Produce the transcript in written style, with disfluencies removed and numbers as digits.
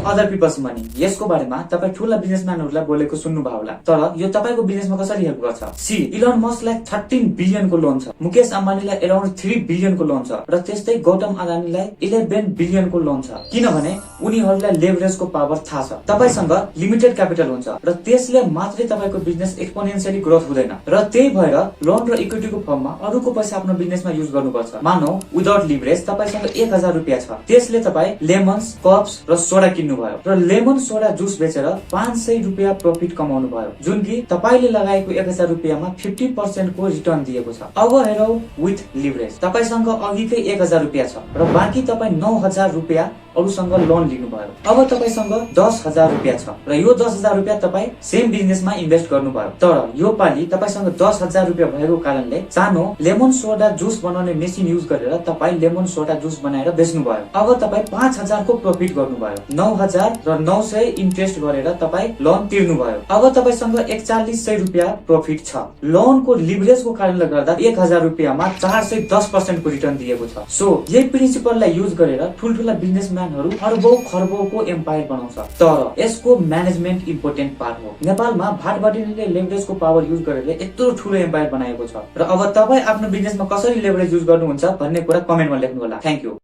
Other people's money यसको बारेमा तपाई ठूला बिजनेसम्यानहरुलाई बोलेको सुन्नुभयो होला, तर यो तपाईको बिजनेसमा कसरी हेल्प गर्छ? सी इलोन मस्कलाई 13 बिलियनको लोन छ, मुकेश अम्बानीलाई अराउन्ड 3 बिलियनको लोन छ र त्यस्तै गौतम अदानीलाई 11 बिलियनको लोन छ, किनभने उनीहरुलाई लेभरेजको पावर थाहा छ। तपाईसँग लिमिटेड क्यापिटल हुन्छ र त्यसले मात्रै तपाईको बिजनेस एक्सपोनेन्शियली ग्रोथ हुँदैन र त्यही भएर लोन र इक्विटीको फर्ममा अरूको पैसा आफ्नो बिजनेसमा युज गर्नुपर्छ। मानौ विदाउट लिभरेज तपाईसँग 1000 रुपैयाँ छ, त्यसले तपाई लेमन्स, कप्स र सोडा किन्नु भयो र लेमन सोडा जुस बेचेर 500 रुपैयाँ प्रफिट कमाउनु भयो, जुन कि तपाईले लगाएको 1000 रुपैयाँमा 50% को रिटर्न दिएको छ। अब हेरौ विथ लिभरेज तपाईसँग अघिकै 1000 रुपैयाँ छ र बाँकी तपाई 9000 रुपैयाँ अरूसँग लोन लिनु भयो। अब तपाईसँग 10000 रुपैयाँ छ र यो 10000 रुपैयाँ तपाई सेम बिजनेसमा इन्भेस्ट गर्नु भयो, तर यो पालि तपाईसँग 10000 रुपैयाँ भएको कारणले सानो लेमन सोडा जुस बनाउने मेसिन युज गरेर तपाई लेमन सोडा जुस बनाएर बेच्नु भयो। अब तपाई 5000 को प्रफिट गर्नु भयो, 9000 र 900 इन्ट्रेस्ट गरेर तपाई लोन तिर्नु भयो। अब तपाईसँग 4100 रुपैयाँ प्रफिट छ। लोनको लिभरेजको कारणले गर्दा 1000 रुपैयाँमा 410% को रिटर्न दिएको छ। सो यही प्रिन्सिपललाई युज गरेर ठुलठुला बिजनेसम्यानहरु अरबौं खरबौंको एम्पायर बनाउँछ, तर यसको म्यानेजमेन्ट इम्पोर्टेन्ट पार्ट हो। नेपालमा भाटबढीले लेभरेजको पावर युज गरेर यत्रो ठुलो एम्पायर बनाएको छ र अब तपाई आफ्नो बिजनेसमा कसरी लेभरेज युज गर्नुहुन्छ भन्ने कुरा कमेन्टमा लेख्नु होला। Thank you.